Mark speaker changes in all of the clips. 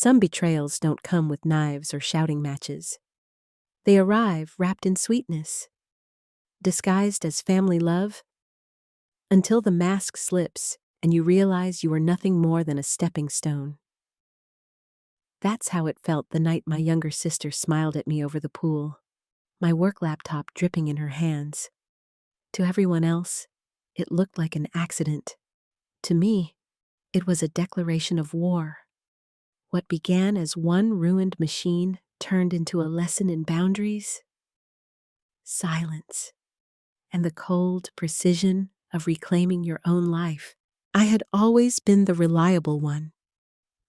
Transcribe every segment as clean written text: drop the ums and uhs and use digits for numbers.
Speaker 1: Some betrayals don't come with knives or shouting matches. They arrive wrapped in sweetness, disguised as family love, until the mask slips and you realize you are nothing more than a stepping stone. That's how it felt the night my younger sister smiled at me over the pool, my work laptop dripping in her hands. To everyone else, it looked like an accident. To me, it was a declaration of war. What began as one ruined machine turned into a lesson in boundaries, silence, and the cold precision of reclaiming your own life. I had always been the reliable one,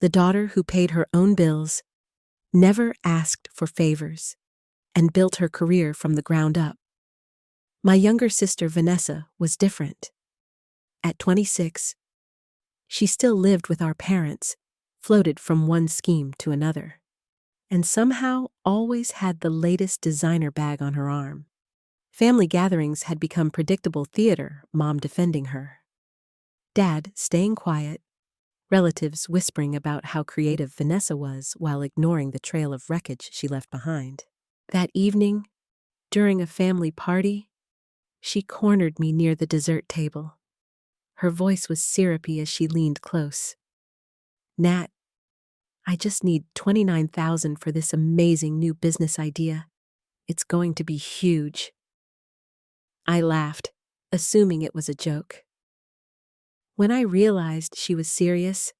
Speaker 1: the daughter who paid her own bills, never asked for favors, and built her career from the ground up. My younger sister Vanessa was different. At 26, she still lived with our parents, floated from one scheme to another, and somehow always had the latest designer bag on her arm. Family gatherings had become predictable theater, Mom defending her, Dad staying quiet, relatives whispering about how creative Vanessa was while ignoring the trail of wreckage she left behind. That evening, during a family party, she cornered me near the dessert table. Her voice was syrupy as she leaned close. "Nat, I just need $29,000 for this amazing new business idea. It's going to be huge." I laughed, assuming it was a joke. When I realized she was serious,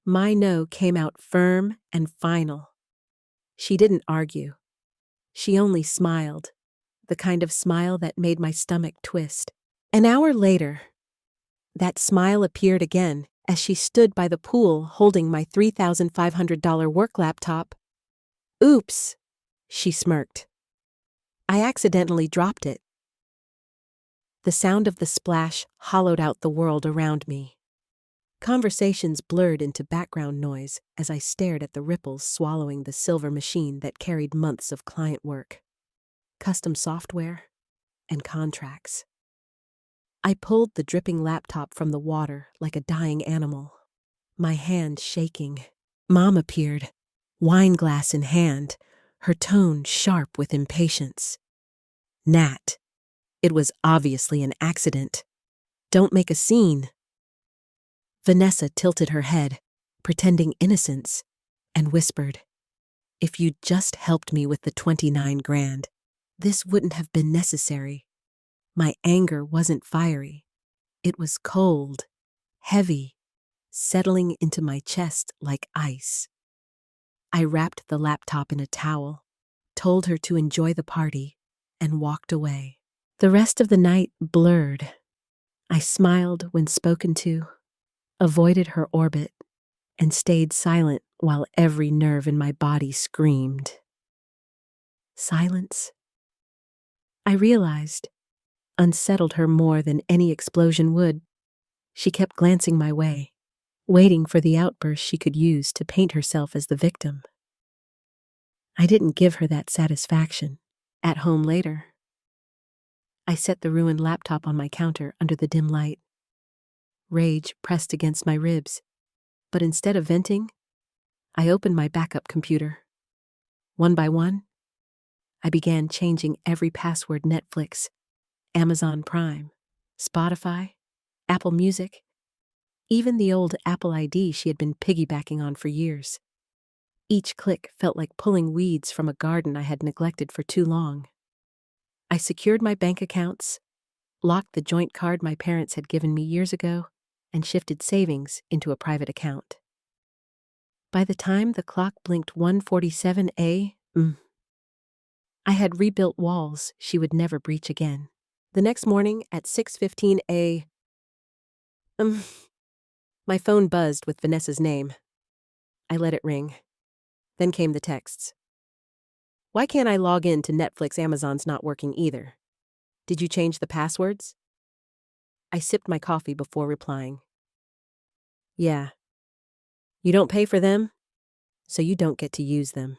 Speaker 1: my no came out firm and final. She didn't argue. She only smiled, the kind of smile that made my stomach twist. An hour later, that smile appeared again as she stood by the pool holding my $3,500 work laptop. "Oops," she smirked. I accidentally dropped it. The sound of the splash hollowed out the world around me. Conversations blurred into background noise as I stared at the ripples swallowing the silver machine that carried months of client work, custom software, and contracts. I pulled the dripping laptop from the water like a dying animal, my hand shaking. Mom appeared, wine glass in hand, her tone sharp with impatience. "Nat, it was obviously an accident. Don't make a scene." Vanessa tilted her head, pretending innocence, and whispered, "If you'd just helped me with the 29 grand, this wouldn't have been necessary." My anger wasn't fiery. It was cold, heavy, settling into my chest like ice. I wrapped the laptop in a towel, told her to enjoy the party, and walked away. The rest of the night blurred. I smiled when spoken to, avoided her orbit, and stayed silent while every nerve in my body screamed. Silence, I realized, unsettled her more than any explosion would. She kept glancing my way, waiting for the outburst she could use to paint herself as the victim. I didn't give her that satisfaction. At home later, I set the ruined laptop on my counter under the dim light. Rage pressed against my ribs, but instead of venting, I opened my backup computer. One by one, I began changing every password: Netflix, Amazon Prime, Spotify, Apple Music, even the old Apple ID she had been piggybacking on for years. Each click felt like pulling weeds from a garden I had neglected for too long. I secured my bank accounts, locked the joint card my parents had given me years ago, and shifted savings into a private account. By the time the clock blinked 1:47 a.m., I had rebuilt walls she would never breach again. The next morning at 6:15 a.m., my phone buzzed with Vanessa's name. I let it ring. Then came the texts. "Why can't I log in to Netflix? Amazon's not working either. Did you change the passwords?" I sipped my coffee before replying. "Yeah. You don't pay for them, so you don't get to use them."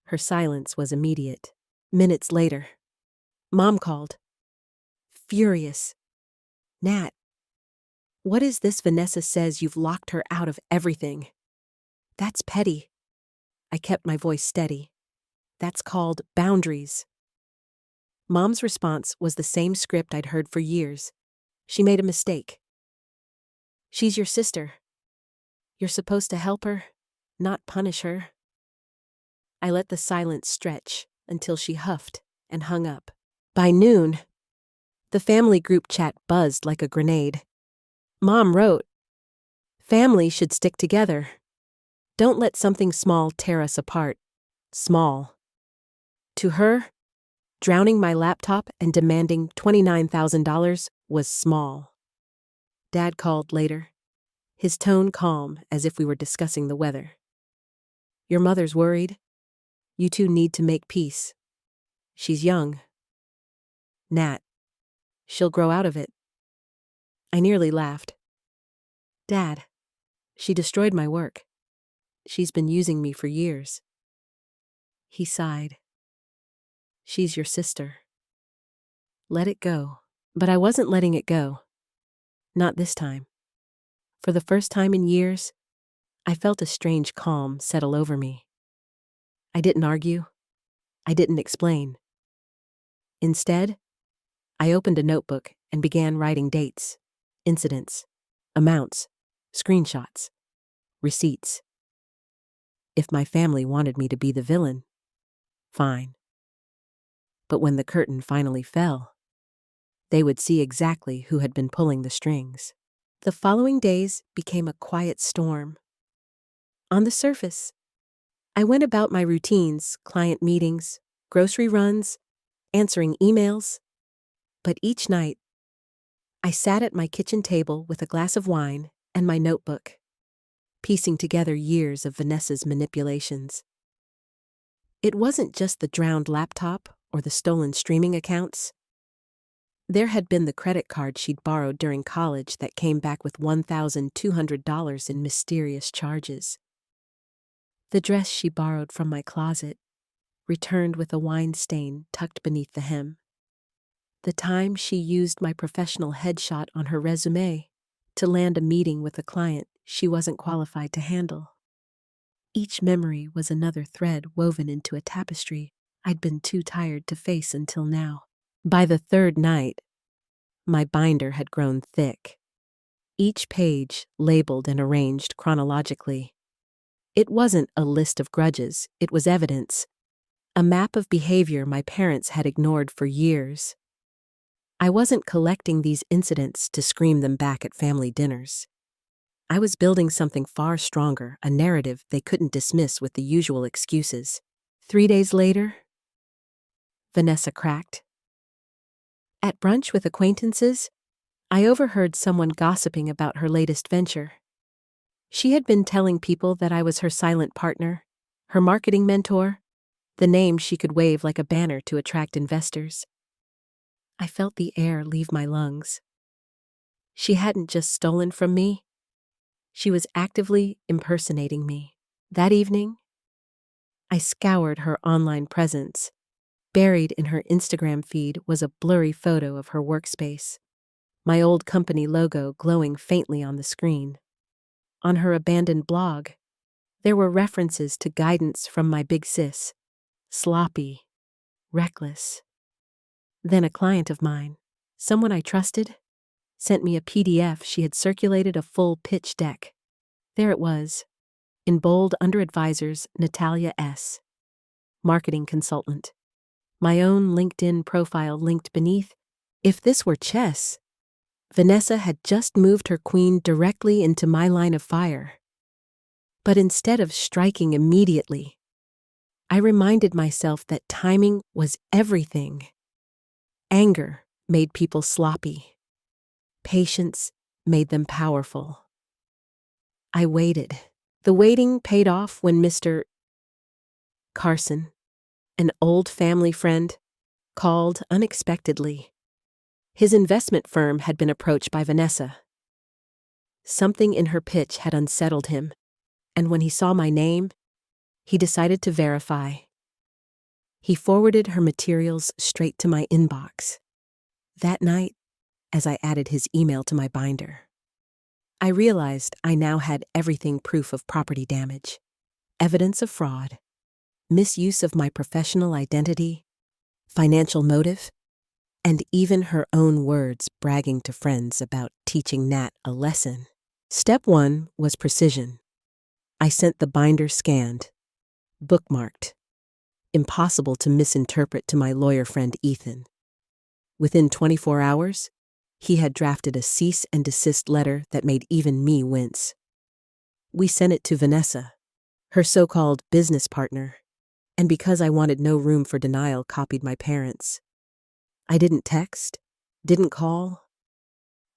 Speaker 1: Her silence was immediate. Minutes later, Mom called, furious. "Nat, what is this? Vanessa says you've locked her out of everything. That's petty. I kept my voice steady. That's called boundaries. Mom's response was the same script I'd heard for years. She made a mistake. She's your sister. You're supposed to help her, not punish her. I let the silence stretch until she huffed and hung up. By noon, the family group chat buzzed like a grenade. Mom wrote, "Family should stick together. Don't let something small tear us apart." Small. To her, drowning my laptop and demanding $29,000 was small. Dad called later, his tone calm as if we were discussing the weather. "Your mother's worried. You two need to make peace. She's young. Nat. She'll grow out of it." I nearly laughed. "Dad, she destroyed my work. She's been using me for years." He sighed. "She's your sister. Let it go." But I wasn't letting it go. Not this time. For the first time in years, I felt a strange calm settle over me. I didn't argue. I didn't explain. Instead, I opened a notebook and began writing dates, incidents, amounts, screenshots, receipts. If my family wanted me to be the villain, fine. But when the curtain finally fell, they would see exactly who had been pulling the strings. The following days became a quiet storm. On the surface, I went about my routines, client meetings, grocery runs, answering emails. But each night, I sat at my kitchen table with a glass of wine and my notebook, piecing together years of Vanessa's manipulations. It wasn't just the drowned laptop or the stolen streaming accounts. There had been the credit card she'd borrowed during college that came back with $1,200 in mysterious charges. The dress she borrowed from my closet, returned with a wine stain tucked beneath the hem. The time she used my professional headshot on her resume to land a meeting with a client she wasn't qualified to handle. Each memory was another thread woven into a tapestry I'd been too tired to face until now. By the third night, my binder had grown thick, each page labeled and arranged chronologically. It wasn't a list of grudges, it was evidence, a map of behavior my parents had ignored for years. I wasn't collecting these incidents to scream them back at family dinners. I was building something far stronger, a narrative they couldn't dismiss with the usual excuses. 3 days later, Vanessa cracked. At brunch with acquaintances, I overheard someone gossiping about her latest venture. She had been telling people that I was her silent partner, her marketing mentor, the name she could wave like a banner to attract investors. I felt the air leave my lungs. She hadn't just stolen from me. She was actively impersonating me. That evening, I scoured her online presence. Buried in her Instagram feed was a blurry photo of her workspace, my old company logo glowing faintly on the screen. On her abandoned blog, there were references to guidance from my big sis, sloppy, reckless. Then a client of mine, someone I trusted, sent me a PDF she had circulated a full pitch deck. There it was, in bold under advisors Natalia S., marketing consultant. My own LinkedIn profile linked beneath. If this were chess, Vanessa had just moved her queen directly into my line of fire. But instead of striking immediately, I reminded myself that timing was everything. Anger made people sloppy. Patience made them powerful. I waited. The waiting paid off when Mr. Carson, an old family friend, called unexpectedly. His investment firm had been approached by Vanessa. Something in her pitch had unsettled him, and when he saw my name, he decided to verify. He forwarded her materials straight to my inbox. That night, as I added his email to my binder, I realized I now had everything proof of property damage. evidence of fraud, misuse of my professional identity, financial motive, and even her own words bragging to friends about teaching Nat a lesson. Step 1 was precision. I sent the binder scanned, bookmarked, impossible to misinterpret to my lawyer friend Ethan. Within 24 hours, he had drafted a cease and desist letter that made even me wince. We sent it to Vanessa, her so-called business partner, and because I wanted no room for denial, copied my parents. I didn't text, didn't call.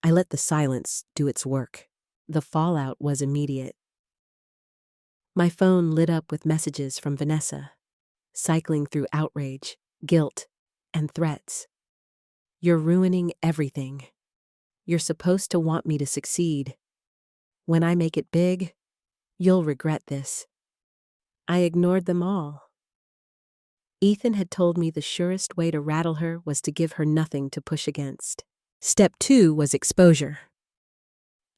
Speaker 1: I let the silence do its work. The fallout was immediate. My phone lit up with messages from Vanessa, cycling through outrage, guilt, and threats. You're ruining everything. You're supposed to want me to succeed. When I make it big, you'll regret this. I ignored them all. Ethan had told me the surest way to rattle her was to give her nothing to push against. Step 2 was exposure.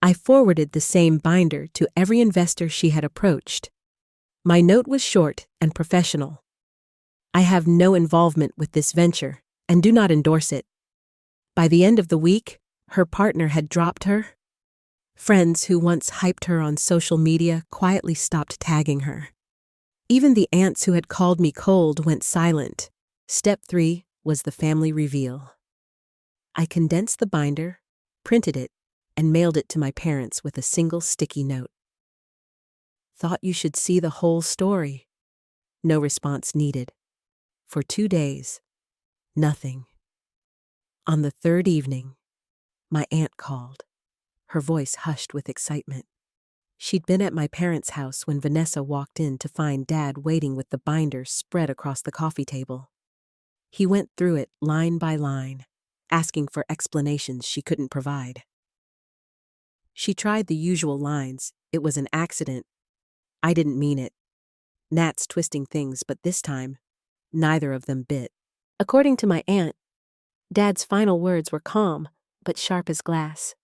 Speaker 1: I forwarded the same binder to every investor she had approached. My note was short and professional. I have no involvement with this venture and do not endorse it. By the end of the week, her partner had dropped her. Friends who once hyped her on social media quietly stopped tagging her. Even the aunts who had called me cold went silent. Step 3 was the family reveal. I condensed the binder, printed it, and mailed it to my parents with a single sticky note. Thought you should see the whole story. No response needed. For 2 days, nothing. On the third evening, my aunt called, her voice hushed with excitement. She'd been at my parents' house when Vanessa walked in to find Dad waiting with the binder spread across the coffee table. He went through it line by line, asking for explanations she couldn't provide. She tried the usual lines. It was an accident. I didn't mean it. Nat's twisting things, but this time, neither of them bit. According to my aunt, Dad's final words were calm, but sharp as glass.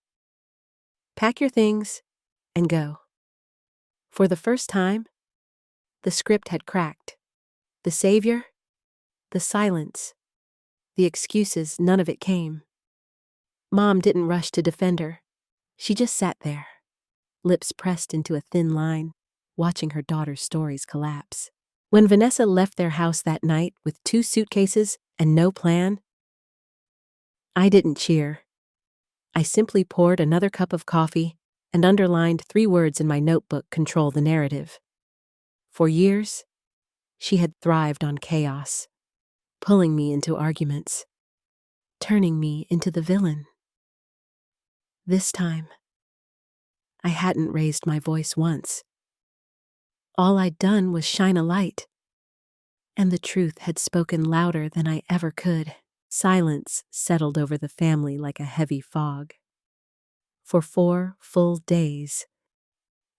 Speaker 1: Pack your things and go. For the first time, the script had cracked. The savior, the silence, the excuses, none of it came. Mom didn't rush to defend her. She just sat there, lips pressed into a thin line, watching her daughter's stories collapse. When Vanessa left their house that night with 2 suitcases and no plan, I didn't cheer. I simply poured another cup of coffee and underlined 3 words in my notebook: control the narrative. For years, she had thrived on chaos, pulling me into arguments, turning me into the villain. This time, I hadn't raised my voice once. All I'd done was shine a light, and the truth had spoken louder than I ever could. Silence settled over the family like a heavy fog. For 4 full days,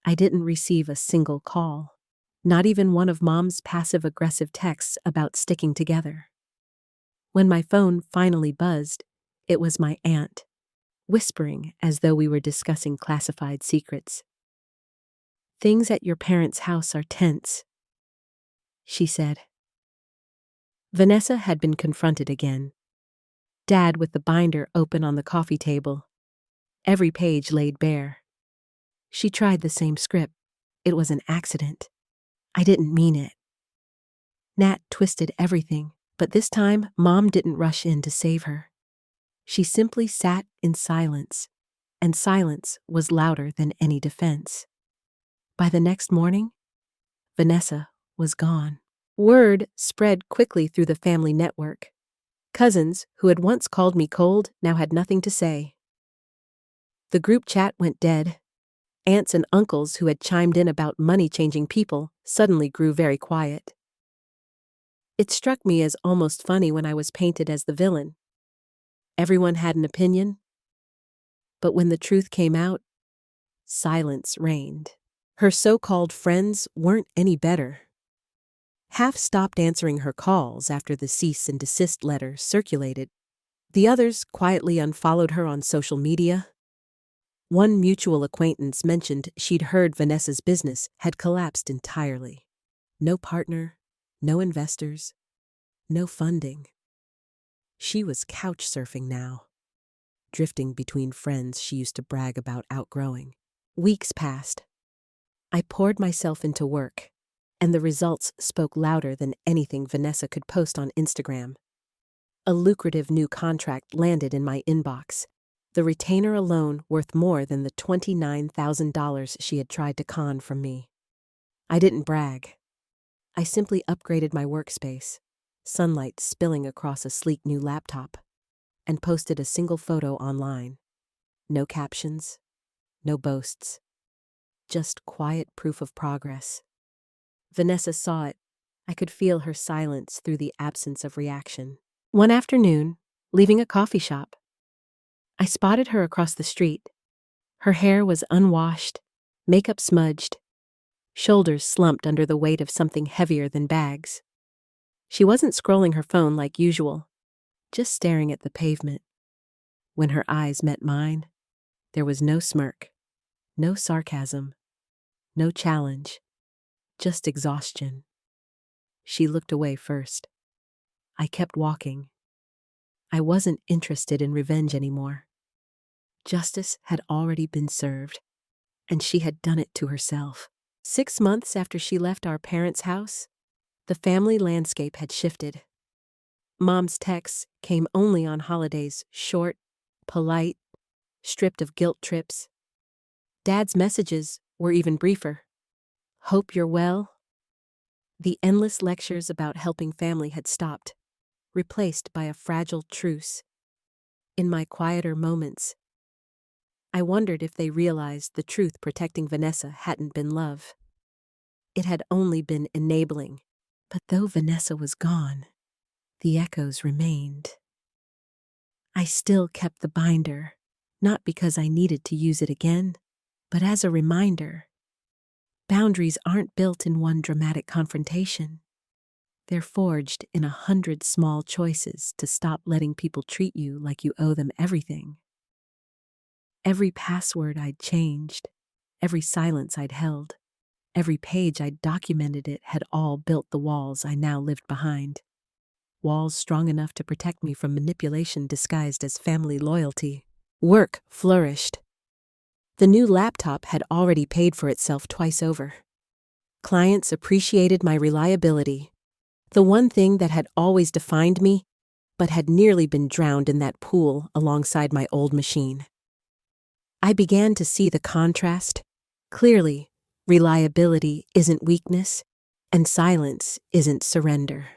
Speaker 1: I didn't receive a single call, not even one of Mom's passive-aggressive texts about sticking together. When my phone finally buzzed, it was my aunt, whispering as though we were discussing classified secrets. Things at your parents' house are tense, she said. Vanessa had been confronted again. Dad with the binder open on the coffee table, every page laid bare. She tried the same script. It was an accident. I didn't mean it. Nat twisted everything, but this time Mom didn't rush in to save her. She simply sat in silence, and silence was louder than any defense. By the next morning, Vanessa was gone. Word spread quickly through the family network. Cousins, who had once called me cold, now had nothing to say. The group chat went dead. Aunts and uncles who had chimed in about money-changing people suddenly grew very quiet. It struck me as almost funny when I was painted as the villain. Everyone had an opinion, but when the truth came out, silence reigned. Her so-called friends weren't any better. Half stopped answering her calls after the cease and desist letter circulated. The others quietly unfollowed her on social media. One mutual acquaintance mentioned she'd heard Vanessa's business had collapsed entirely. No partner, no investors, no funding. She was couch surfing now, drifting between friends she used to brag about outgrowing. Weeks passed. I poured myself into work, and the results spoke louder than anything Vanessa could post on Instagram. A lucrative new contract landed in my inbox, the retainer alone worth more than the $29,000 she had tried to con from me. I didn't brag. I simply upgraded my workspace, sunlight spilling across a sleek new laptop, and posted a single photo online. No captions, no boasts, just quiet proof of progress. Vanessa saw it. I could feel her silence through the absence of reaction. One afternoon, leaving a coffee shop, I spotted her across the street. Her hair was unwashed, makeup smudged, shoulders slumped under the weight of something heavier than bags. She wasn't scrolling her phone like usual, just staring at the pavement. When her eyes met mine, there was no smirk, no sarcasm, no challenge, just exhaustion. She looked away first. I kept walking. I wasn't interested in revenge anymore. Justice had already been served, and she had done it to herself. 6 months after she left our parents' house, the family landscape had shifted. Mom's texts came only on holidays, short, polite, stripped of guilt trips. Dad's messages were even briefer. Hope you're well. The endless lectures about helping family had stopped, replaced by a fragile truce. In my quieter moments, I wondered if they realized the truth protecting Vanessa hadn't been love. It had only been enabling. But though Vanessa was gone, the echoes remained. I still kept the binder, not because I needed to use it again, but as a reminder. Boundaries aren't built in one dramatic confrontation. They're forged in 100 small choices to stop letting people treat you like you owe them everything. Every password I'd changed, every silence I'd held, every page I'd documented it had all built the walls I now lived behind. Walls strong enough to protect me from manipulation disguised as family loyalty. Work flourished. The new laptop had already paid for itself twice over. Clients appreciated my reliability, the one thing that had always defined me, but had nearly been drowned in that pool alongside my old machine. I began to see the contrast. Clearly, reliability isn't weakness, and silence isn't surrender.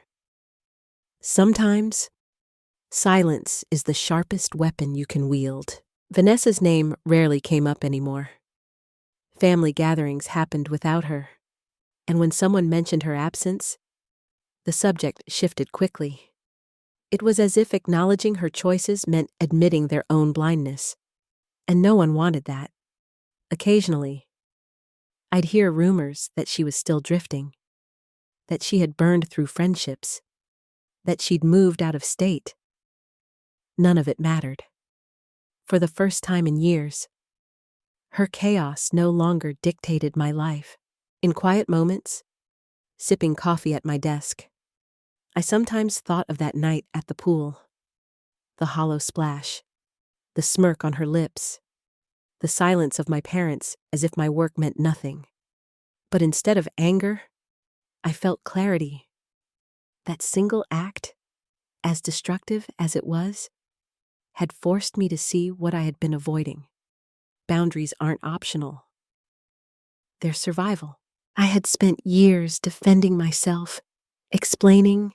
Speaker 1: Sometimes, silence is the sharpest weapon you can wield. Vanessa's name rarely came up anymore. Family gatherings happened without her, and when someone mentioned her absence, the subject shifted quickly. It was as if acknowledging her choices meant admitting their own blindness, and no one wanted that. Occasionally, I'd hear rumors that she was still drifting, that she had burned through friendships, that she'd moved out of state. None of it mattered. For the first time in years, her chaos no longer dictated my life. In quiet moments, sipping coffee at my desk, I sometimes thought of that night at the pool. The hollow splash, the smirk on her lips, the silence of my parents as if my work meant nothing. But instead of anger, I felt clarity. That single act, as destructive as it was, had forced me to see what I had been avoiding. Boundaries aren't optional. They're survival. I had spent years defending myself, explaining,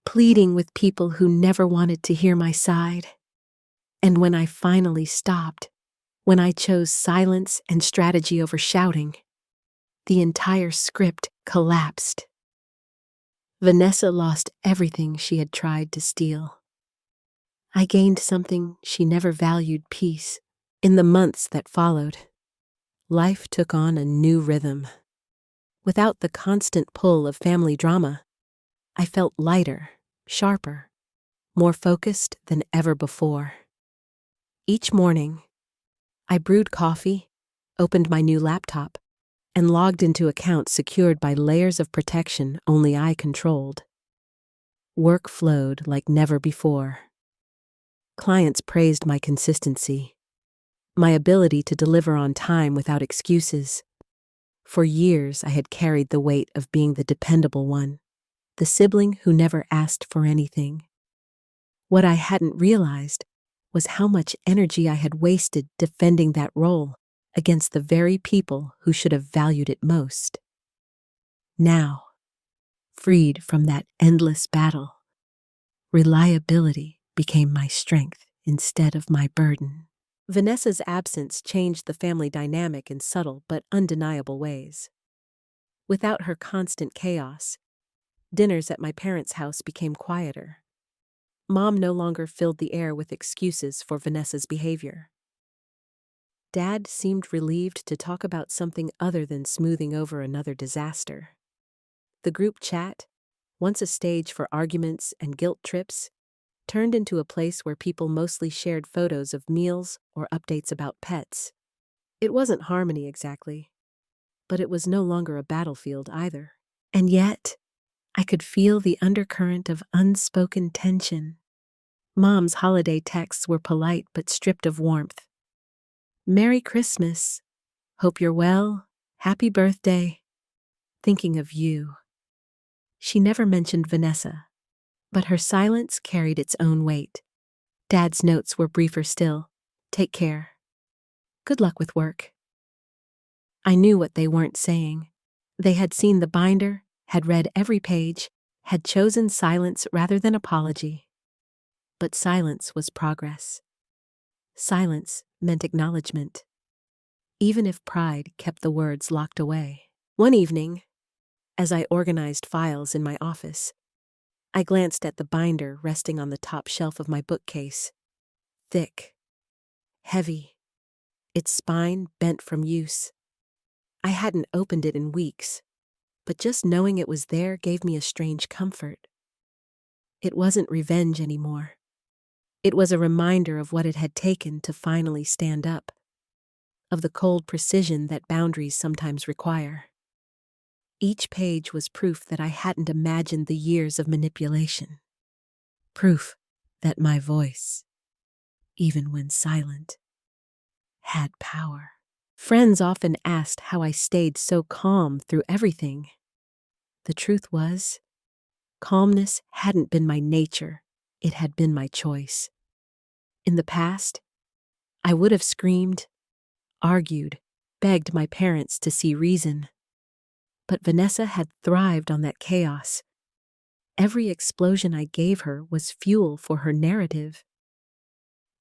Speaker 1: pleading with people who never wanted to hear my side. And when I finally stopped, when I chose silence and strategy over shouting, the entire script collapsed. Vanessa lost everything she had tried to steal. I gained something she never valued: peace. In the months that followed, life took on a new rhythm. Without the constant pull of family drama, I felt lighter, sharper, more focused than ever before. Each morning, I brewed coffee, opened my new laptop, and logged into accounts secured by layers of protection only I controlled. Work flowed like never before. Clients praised my consistency, my ability to deliver on time without excuses. For years, I had carried the weight of being the dependable one, the sibling who never asked for anything. What I hadn't realized was how much energy I had wasted defending that role against the very people who should have valued it most. Now, freed from that endless battle, reliability became my strength instead of my burden. Vanessa's absence changed the family dynamic in subtle but undeniable ways. Without her constant chaos, dinners at my parents' house became quieter. Mom no longer filled the air with excuses for Vanessa's behavior. Dad seemed relieved to talk about something other than smoothing over another disaster. The group chat, once a stage for arguments and guilt trips, turned into a place where people mostly shared photos of meals or updates about pets. It wasn't harmony exactly, but it was no longer a battlefield either. And yet, I could feel the undercurrent of unspoken tension. Mom's holiday texts were polite but stripped of warmth. "Merry Christmas. Hope you're well. Happy birthday. Thinking of you." She never mentioned Vanessa, but her silence carried its own weight. Dad's notes were briefer still. "Take care. Good luck with work." I knew what they weren't saying. They had seen the binder, had read every page, had chosen silence rather than apology. But silence was progress. Silence meant acknowledgement, even if pride kept the words locked away. One evening, as I organized files in my office, I glanced at the binder resting on the top shelf of my bookcase. Thick, heavy, its spine bent from use. I hadn't opened it in weeks, but just knowing it was there gave me a strange comfort. It wasn't revenge anymore. It was a reminder of what it had taken to finally stand up, of the cold precision that boundaries sometimes require. Each page was proof that I hadn't imagined the years of manipulation. Proof that my voice, even when silent, had power. Friends often asked how I stayed so calm through everything. The truth was, calmness hadn't been my nature, it had been my choice. In the past, I would have screamed, argued, begged my parents to see reason. But Vanessa had thrived on that chaos. Every explosion I gave her was fuel for her narrative.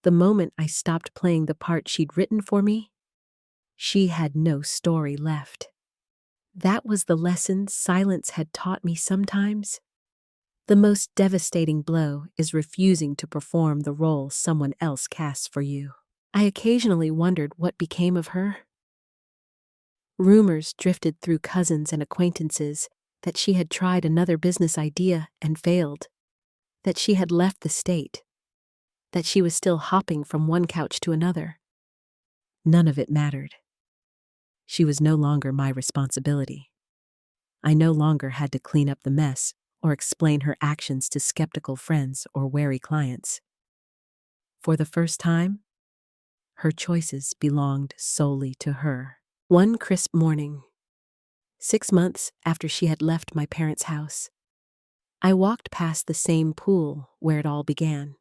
Speaker 1: The moment I stopped playing the part she'd written for me, she had no story left. That was the lesson silence had taught me sometimes. The most devastating blow is refusing to perform the role someone else casts for you. I occasionally wondered what became of her. Rumors drifted through cousins and acquaintances that she had tried another business idea and failed, that she had left the state, that she was still hopping from one couch to another. None of it mattered. She was no longer my responsibility. I no longer had to clean up the mess or explain her actions to skeptical friends or wary clients. For the first time, her choices belonged solely to her. One crisp morning, 6 months after she had left my parents' house, I walked past the same pool where it all began.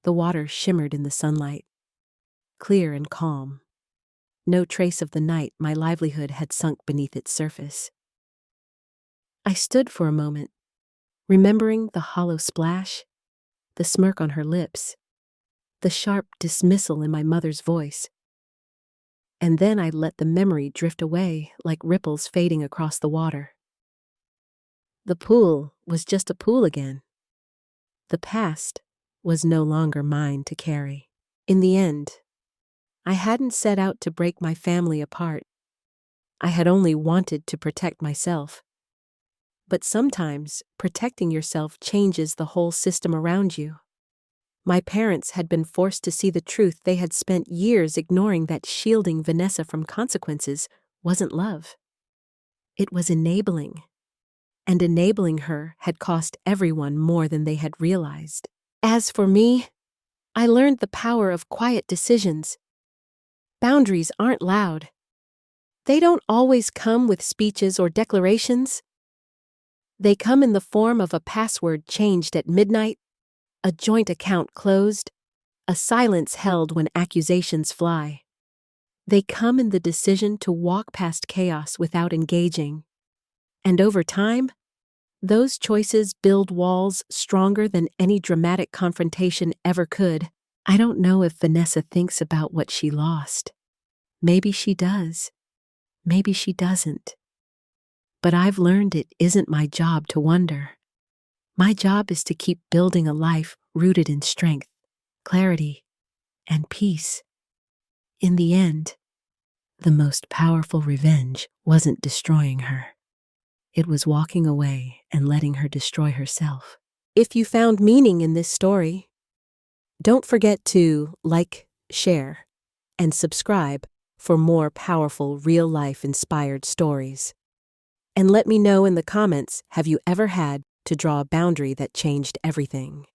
Speaker 1: The water shimmered in the sunlight, clear and calm. No trace of the night my livelihood had sunk beneath its surface. I stood for a moment, remembering the hollow splash, the smirk on her lips, the sharp dismissal in my mother's voice. And then I let the memory drift away like ripples fading across the water. The pool was just a pool again. The past was no longer mine to carry. In the end, I hadn't set out to break my family apart. I had only wanted to protect myself. But sometimes protecting yourself changes the whole system around you. My parents had been forced to see the truth they had spent years ignoring, that shielding Vanessa from consequences wasn't love. It was enabling. And enabling her had cost everyone more than they had realized. As for me, I learned the power of quiet decisions. Boundaries aren't loud. They don't always come with speeches or declarations. They come in the form of a password changed at midnight, a joint account closed, a silence held when accusations fly. They come in the decision to walk past chaos without engaging. And over time, those choices build walls stronger than any dramatic confrontation ever could. I don't know if Vanessa thinks about what she lost. Maybe she does. Maybe she doesn't. But I've learned it isn't my job to wonder. My job is to keep building a life rooted in strength, clarity, and peace. In the end, the most powerful revenge wasn't destroying her. It was walking away and letting her destroy herself. If you found meaning in this story, don't forget to like, share, and subscribe for more powerful real-life inspired stories. And let me know in the comments, have you ever had to draw a boundary that changed everything?